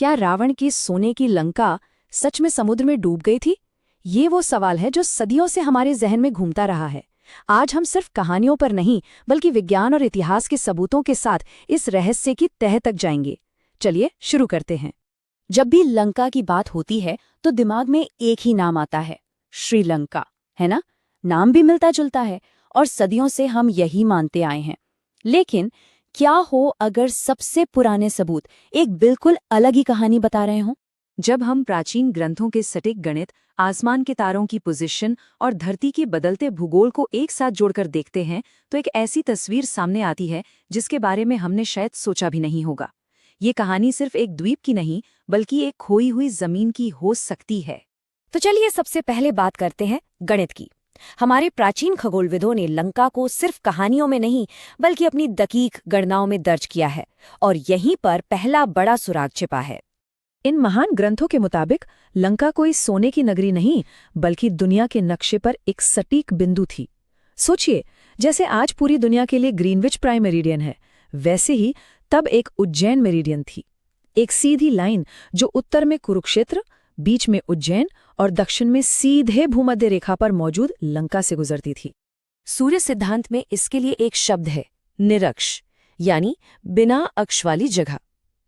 क्या रावण की सोने की लंका सच में समुद्र में डूब गई थी? ये वो सवाल है जो सदियों से हमारे जहन में घूमता रहा है। आज हम सिर्फ कहानियों पर नहीं बल्कि विज्ञान और इतिहास के सबूतों के साथ इस रहस्य की तह तक जाएंगे। चलिए शुरू करते हैं। जब भी लंका की बात होती है तो दिमाग में एक ही नाम आता है, श्रीलंका, है ना? नाम भी मिलता जुलता है और सदियों से हम यही मानते आए हैं। लेकिन क्या हो अगर सबसे पुराने सबूत एक बिल्कुल अलग ही कहानी बता रहे हों? जब हम प्राचीन ग्रंथों के सटीक गणित, आसमान के तारों की पोजीशन और धरती के बदलते भूगोल को एक साथ जोड़कर देखते हैं तो एक ऐसी तस्वीर सामने आती है जिसके बारे में हमने शायद सोचा भी नहीं होगा। ये कहानी सिर्फ एक द्वीप की नहीं बल्कि एक खोई हुई जमीन की हो सकती है। तो चलिए सबसे पहले बात करते हैं गणित की। हमारे प्राचीन खगोलविदों ने लंका को सिर्फ कहानियों में नहीं बल्कि अपनी दकीक गणनाओं में दर्ज किया है और यहीं पर पहला बड़ा सुराग छिपा है। इन महान ग्रंथों के मुताबिक लंका कोई सोने की नगरी नहीं बल्कि दुनिया के नक्शे पर एक सटीक बिंदु थी। सोचिए, जैसे आज पूरी दुनिया के लिए ग्रीनविच प्राइम मेरिडियन है, वैसे ही तब एक उज्जैन मेरिडियन थी। एक सीधी लाइन जो उत्तर में कुरुक्षेत्र, बीच में उज्जैन और दक्षिण में सीधे भूमध्य रेखा पर मौजूद लंका से गुजरती थी। सूर्य सिद्धांत में इसके लिए एक शब्द है, निरक्ष, यानी बिना अक्ष वाली जगह,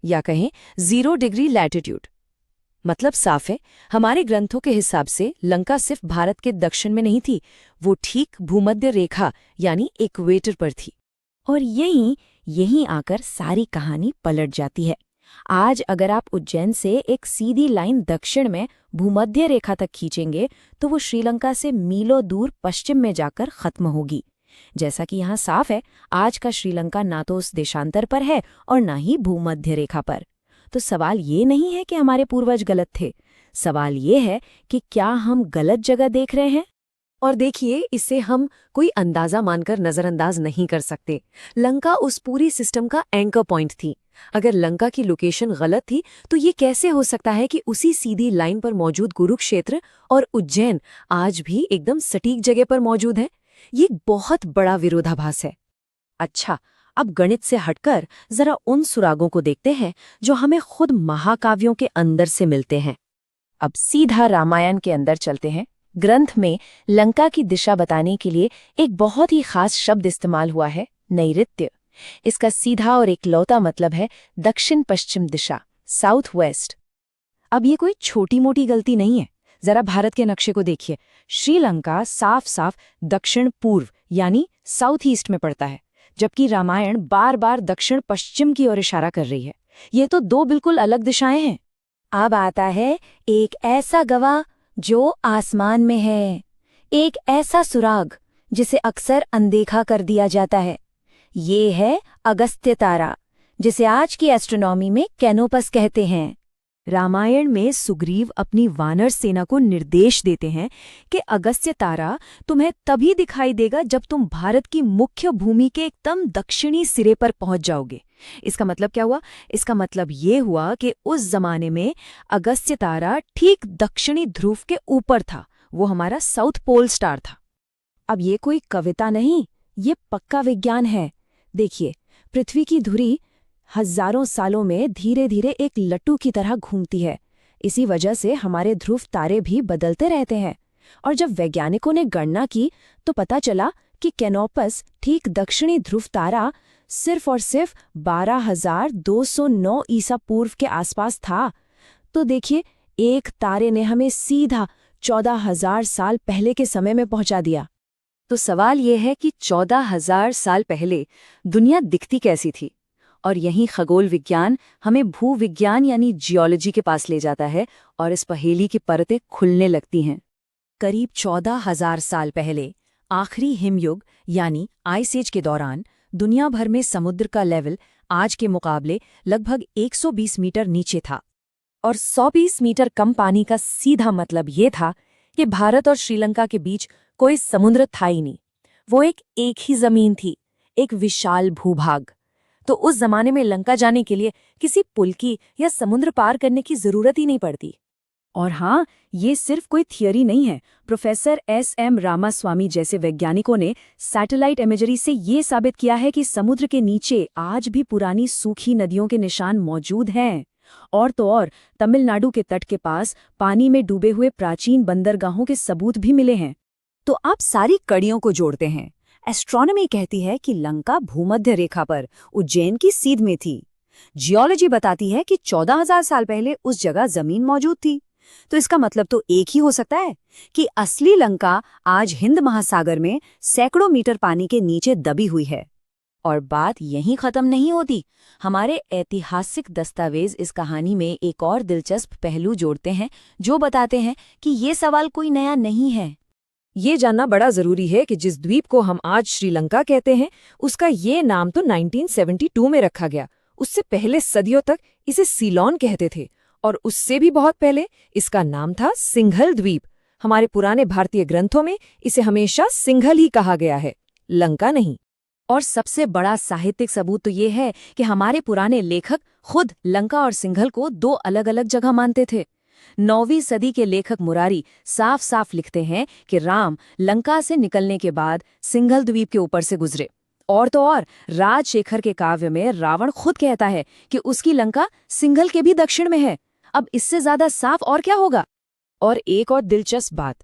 या कहें 0 डिग्री लैटिट्यूड। मतलब साफ है, हमारे ग्रंथों के हिसाब से लंका सिर्फ भारत के दक्षिण में नहीं थी, वो ठीक भूमध्य रेखा यानी इक्वेटर पर थी। और यहीं आकर सारी कहानी पलट जाती है। आज अगर आप उज्जैन से एक सीधी लाइन दक्षिण में भूमध्य रेखा तक खींचेंगे तो वो श्रीलंका से मीलों दूर पश्चिम में जाकर खत्म होगी। जैसा कि यहाँ साफ है, आज का श्रीलंका ना तो उस देशांतर पर है और ना ही भूमध्य रेखा पर। तो सवाल ये नहीं है कि हमारे पूर्वज गलत थे, सवाल ये है कि क्या हम गलत जगह देख रहे हैं। और देखिए, इसे हम कोई अंदाजा मानकर नजरअंदाज नहीं कर सकते। लंका उस पूरी सिस्टम का एंकर पॉइंट थी। अगर लंका की लोकेशन गलत थी तो ये कैसे हो सकता है कि उसी सीधी लाइन पर मौजूद कुरुक्षेत्र और उज्जैन आज भी एकदम सटीक जगह पर मौजूद है? ये बहुत बड़ा विरोधाभास है। अच्छा, अब गणित से हटकर जरा उन सुरागों को देखते हैं जो हमें खुद महाकाव्यों के अंदर से मिलते हैं। अब सीधा रामायण के अंदर चलते हैं। ग्रंथ में लंका की दिशा बताने के लिए एक बहुत ही खास शब्द इस्तेमाल हुआ है, नैऋत्य। इसका सीधा और इकलौता मतलब है दक्षिण पश्चिम दिशा, साउथ वेस्ट। अब ये कोई छोटी मोटी गलती नहीं है। जरा भारत के नक्शे को देखिए, श्रीलंका साफ साफ दक्षिण पूर्व यानी साउथ ईस्ट में पड़ता है, जबकि रामायण बार बार दक्षिण पश्चिम की ओर इशारा कर रही है। ये तो दो बिल्कुल अलग दिशाएं हैं। अब आता है एक ऐसा गवाह जो आसमान में है, एक ऐसा सुराग जिसे अक्सर अनदेखा कर दिया जाता है। ये है अगस्त्य तारा, जिसे आज की एस्ट्रोनॉमी में कैनोपस कहते हैं। रामायण में सुग्रीव अपनी वानर सेना को निर्देश देते हैं कि अगस्त्य तारा तुम्हें तभी दिखाई देगा जब तुम भारत की मुख्य भूमि के एकदम दक्षिणी सिरे पर पहुंच जाओगे। इसका मतलब क्या हुआ? इसका मतलब ये हुआ कि उस जमाने में अगस्त्य तारा ठीक दक्षिणी ध्रुव के ऊपर था। वो हमारा साउथ पोल स्टार था। अब ये कोई कविता नहीं, ये पक्का विज्ञान है। देखिए, पृथ्वी की धुरी हजारों सालों में धीरे धीरे एक लट्टू की तरह घूमती है। इसी वजह से हमारे ध्रुव तारे भी बदलते रहते हैं। और जब वैज्ञानिकों ने गणना की तो पता चला कि कैनोपस ठीक दक्षिणी ध्रुव तारा सिर्फ और सिर्फ 12,209 ईसा पूर्व के आसपास था। तो देखिए, एक तारे ने हमें सीधा 14,000 साल पहले के समय में पहुंचा दिया। तो सवाल यह है कि 14,000 साल पहले दुनिया दिखती कैसी थी? और यहीं खगोल विज्ञान हमें भूविज्ञान यानी जियोलॉजी के पास ले जाता है और इस पहेली की परतें खुलने लगती हैं। करीब 14,000 साल पहले आखिरी हिमयुग यानी आइस एज के दौरान दुनिया भर में समुद्र का लेवल आज के मुकाबले लगभग 120 मीटर नीचे था। और 120 मीटर कम पानी का सीधा मतलब ये था कि भारत और श्रीलंका के बीच कोई समुद्र था ही नहीं। वो एक ही जमीन थी, एक विशाल भूभाग। तो उस जमाने में लंका जाने के लिए किसी पुल की या समुद्र पार करने की जरूरत ही नहीं पड़ती। और हाँ, ये सिर्फ कोई थियरी नहीं है। Professor S.M. रामास्वामी जैसे वैज्ञानिकों ने सैटेलाइट इमेजरी से ये साबित किया है कि समुद्र के नीचे आज भी पुरानी सूखी नदियों के निशान मौजूद हैं। और तो और तमिलनाडु के तट के पास पानी में डूबे हुए प्राचीन बंदरगाहों के सबूत भी मिले हैं। तो आप सारी कड़ियों को जोड़ते हैं। एस्ट्रोनॉमी कहती है कि लंका भूमध्य रेखा पर उज्जैन की सीध में थी। जियोलॉजी बताती है कि 14,000 साल पहले उस जगह जमीन मौजूद थी। तो इसका मतलब तो एक ही हो सकता है कि असली लंका आज हिंद महासागर में सैकड़ों मीटर पानी के नीचे दबी हुई है। और बात यहीं खत्म नहीं होती। हमारे ऐतिहासिक दस्तावेज इस कहानी में एक और दिलचस्प पहलू जोड़ते हैं, जो बताते हैं कि ये सवाल कोई नया नहीं है। ये जानना बड़ा जरूरी है कि जिस द्वीप को हम आज श्रीलंका कहते हैं, उसका ये नाम तो 1972 में रखा गया। उससे पहले सदियों तक इसे सीलोन कहते थे, और उससे भी बहुत पहले इसका नाम था सिंघल द्वीप। हमारे पुराने भारतीय ग्रंथों में इसे हमेशा सिंघल ही कहा गया है, लंका नहीं। और सबसे बड़ा साहित्यिक सबूत तो ये है कि हमारे पुराने लेखक खुद लंका और सिंघल को दो अलग अलग जगह मानते थे। 9वीं सदी के लेखक मुरारी साफ साफ लिखते हैं कि राम लंका से निकलने के बाद सिंघल द्वीप के ऊपर से गुजरे। और तो और राजशेखर के काव्य में रावण खुद कहता है कि उसकी लंका सिंघल के भी दक्षिण में है। अब इससे ज्यादा साफ और क्या होगा। और एक और दिलचस्प बात,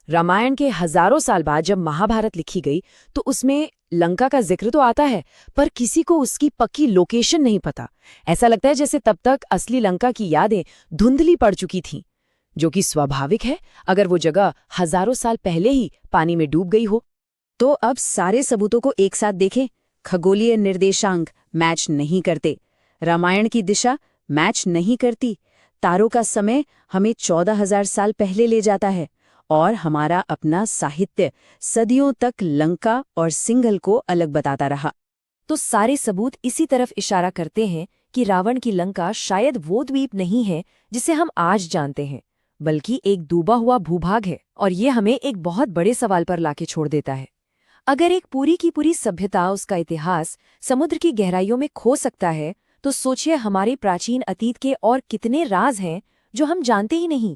रामायण के हजारों साल बाद जब महाभारत लिखी गई तो उसमें लंका का जिक्र तो आता है, पर किसी को उसकी पक्की लोकेशन नहीं पता। ऐसा लगता है जैसे तब तक असली लंका की यादें धुंधली पड़ चुकी थीं, जो कि स्वाभाविक है अगर वो जगह हजारों साल पहले ही पानी में डूब गई हो। तो अब सारे सबूतों को एक साथ देखें। खगोलीय निर्देशांक मैच नहीं करते, रामायण की दिशा मैच नहीं करती, तारों का समय हमें 14,000 साल पहले ले जाता है, और हमारा अपना साहित्य सदियों तक लंका और सिंघल को अलग बताता रहा। तो सारे सबूत इसी तरफ इशारा करते हैं कि रावण की लंका शायद वो द्वीप नहीं है जिसे हम आज जानते हैं, बल्कि एक डूबा हुआ भूभाग है। और ये हमें एक बहुत बड़े सवाल पर लाके छोड़ देता है। अगर एक पूरी की पूरी सभ्यता, उसका इतिहास समुद्र की गहराइयों में खो सकता है, तो सोचिए हमारे प्राचीन अतीत के और कितने राज हैं जो हम जानते ही नहीं।